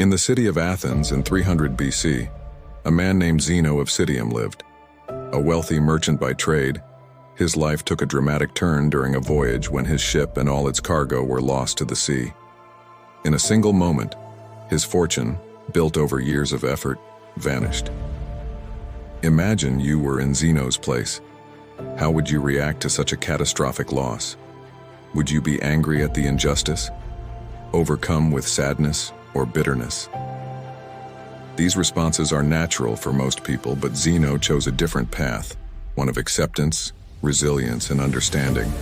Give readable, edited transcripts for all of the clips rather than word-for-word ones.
In the city of Athens in 300 BC, a man named Zeno of Citium lived. A wealthy merchant by trade, his life took a dramatic turn during a voyage when his ship and all its cargo were lost to the sea. In a single moment, his fortune, built over years of effort, vanished. Imagine you were in Zeno's place. How would you react to such a catastrophic loss? Would you be angry at the injustice, overcome with sadness or bitterness? These responses are natural for most people, but Zeno chose a different path, one of acceptance, resilience, and understanding.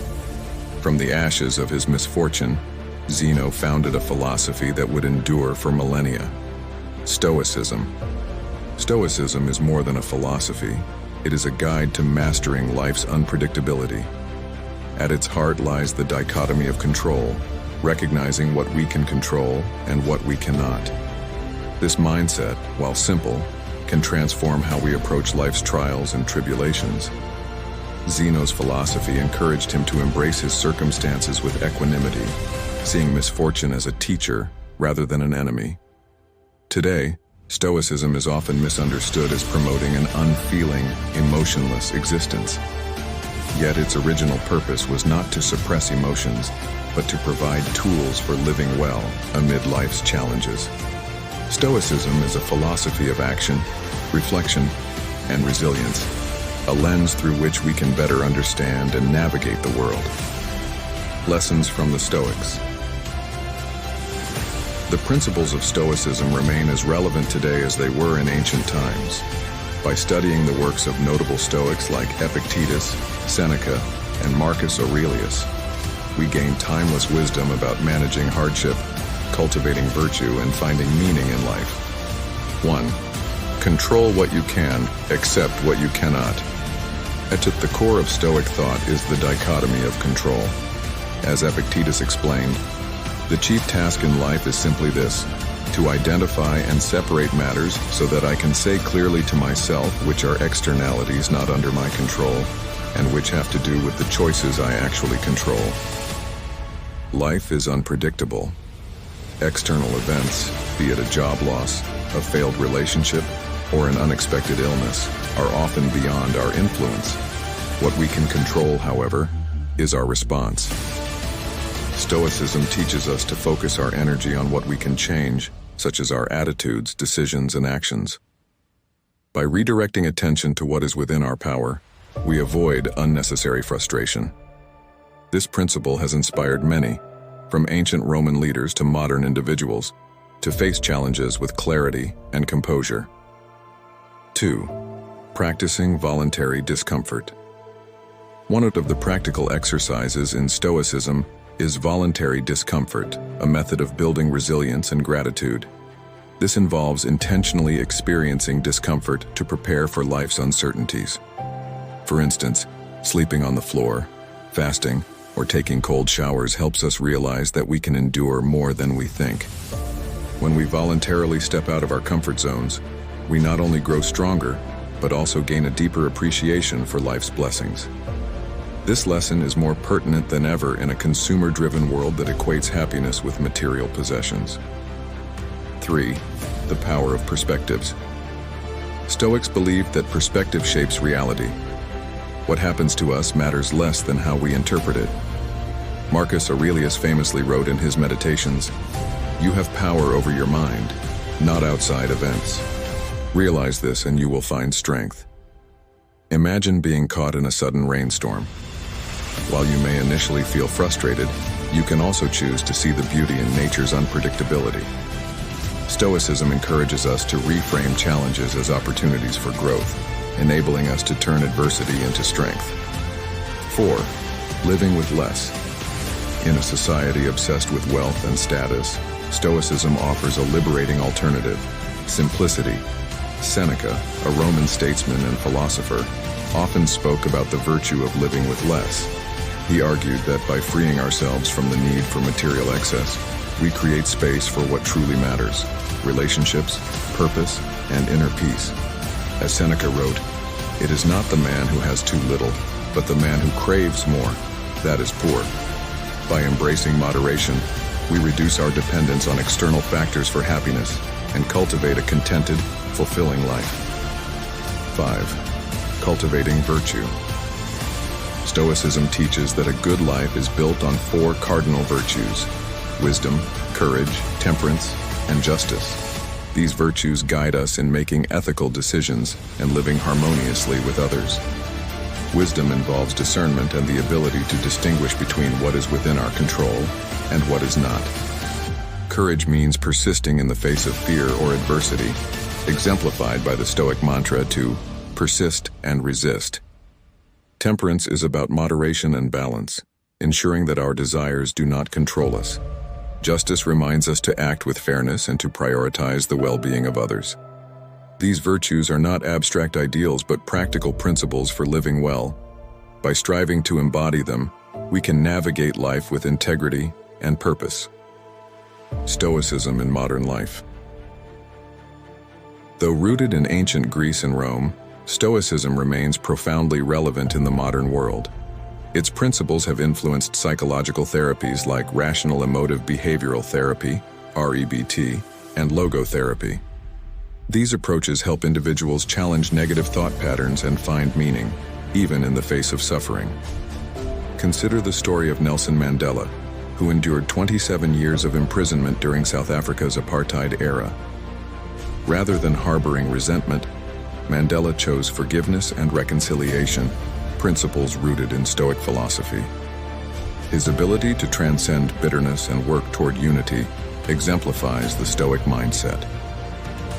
From the ashes of his misfortune, Zeno founded a philosophy that would endure for millennia: Stoicism. Stoicism is more than a philosophy. It is a guide to mastering life's unpredictability. At its heart lies the dichotomy of control, recognizing what we can control and what we cannot. This mindset, while simple, can transform how we approach life's trials and tribulations. Zeno's philosophy encouraged him to embrace his circumstances with equanimity, seeing misfortune as a teacher rather than an enemy. Today, Stoicism is often misunderstood as promoting an unfeeling, emotionless existence. Yet its original purpose was not to suppress emotions, but to provide tools for living well amid life's challenges. Stoicism is a philosophy of action, reflection, and resilience, a lens through which we can better understand and navigate the world. Lessons from the Stoics. The principles of Stoicism remain as relevant today as they were in ancient times. By studying the works of notable Stoics like Epictetus, Seneca, and Marcus Aurelius, we gain timeless wisdom about managing hardship, cultivating virtue, and finding meaning in life. 1. Control what you can, accept what you cannot. At the core of Stoic thought is the dichotomy of control. As Epictetus explained, the chief task in life is simply this: to identify and separate matters so that I can say clearly to myself which are externalities not under my control and which have to do with the choices I actually control. Life is unpredictable. External events, be it a job loss, a failed relationship, or an unexpected illness, are often beyond our influence. What we can control, however, is our response. Stoicism teaches us to focus our energy on what we can change, such as our attitudes, decisions, and actions. By redirecting attention to what is within our power, we avoid unnecessary frustration. This principle has inspired many, from ancient Roman leaders to modern individuals, to face challenges with clarity and composure. 2. Practicing voluntary discomfort. One of the practical exercises in Stoicism is voluntary discomfort, a method of building resilience and gratitude. This involves intentionally experiencing discomfort to prepare for life's uncertainties. For instance, sleeping on the floor, fasting, or taking cold showers helps us realize that we can endure more than we think. When we voluntarily step out of our comfort zones, we not only grow stronger, but also gain a deeper appreciation for life's blessings. This lesson is more pertinent than ever in a consumer-driven world that equates happiness with material possessions. 3. The power of perspectives. Stoics believe that perspective shapes reality. What happens to us matters less than how we interpret it. Marcus Aurelius famously wrote in his Meditations, "You have power over your mind, not outside events. Realize this and you will find strength." Imagine being caught in a sudden rainstorm. While you may initially feel frustrated, you can also choose to see the beauty in nature's unpredictability. Stoicism encourages us to reframe challenges as opportunities for growth, enabling us to turn adversity into strength. 4. Living with less. In a society obsessed with wealth and status, Stoicism offers a liberating alternative: simplicity. Seneca, a Roman statesman and philosopher, often spoke about the virtue of living with less. He argued that by freeing ourselves from the need for material excess, we create space for what truly matters: relationships, purpose, and inner peace. As Seneca wrote, "It is not the man who has too little, but the man who craves more, that is poor." By embracing moderation, We reduce our dependence on external factors for happiness and cultivate a contented, fulfilling life. 5. Cultivating Virtue. Stoicism teaches that a good life is built on 4 cardinal virtues: wisdom, courage, temperance, and justice. These virtues guide us in making ethical decisions and living harmoniously with others. Wisdom involves discernment and the ability to distinguish between what is within our control and what is not. Courage means persisting in the face of fear or adversity, exemplified by the Stoic mantra to persist and resist. Temperance is about moderation and balance, ensuring that our desires do not control us. Justice reminds us to act with fairness and to prioritize the well-being of others. These virtues are not abstract ideals but practical principles for living well. By striving to embody them, we can navigate life with integrity and purpose. Stoicism in modern life. Though rooted in ancient Greece and Rome, Stoicism remains profoundly relevant in the modern world. Its principles have influenced psychological therapies like rational emotive behavioral therapy, REBT, and logotherapy. These approaches help individuals challenge negative thought patterns and find meaning, even in the face of suffering. Consider the story of Nelson Mandela, who endured 27 years of imprisonment during South Africa's apartheid era. Rather than harboring resentment, Mandela chose forgiveness and reconciliation, principles rooted in Stoic philosophy. His ability to transcend bitterness and work toward unity exemplifies the Stoic mindset.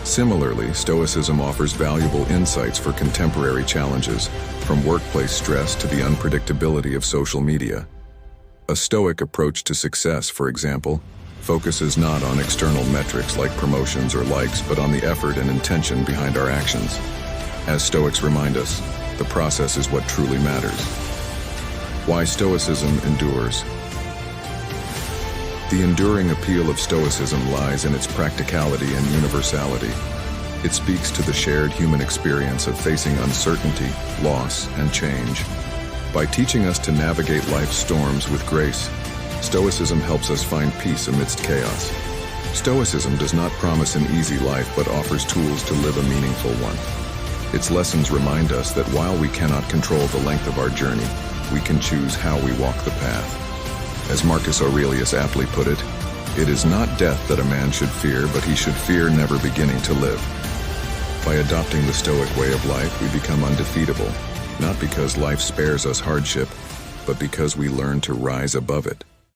Similarly, Stoicism offers valuable insights for contemporary challenges, from workplace stress to the unpredictability of social media. A Stoic approach to success, for example, focuses not on external metrics like promotions or likes, but on the effort and intention behind our actions. As Stoics remind us, the process is what truly matters. Why Stoicism endures. The enduring appeal of Stoicism lies in its practicality and universality. It speaks to the shared human experience of facing uncertainty, loss, and change. By teaching us to navigate life's storms with grace, Stoicism helps us find peace amidst chaos. Stoicism does not promise an easy life but offers tools to live a meaningful one. Its lessons remind us that while we cannot control the length of our journey, we can choose how we walk the path. As Marcus Aurelius aptly put it, "It is not death that a man should fear, but he should fear never beginning to live." By adopting the Stoic way of life, we become undefeatable, not because life spares us hardship, but because we learn to rise above it.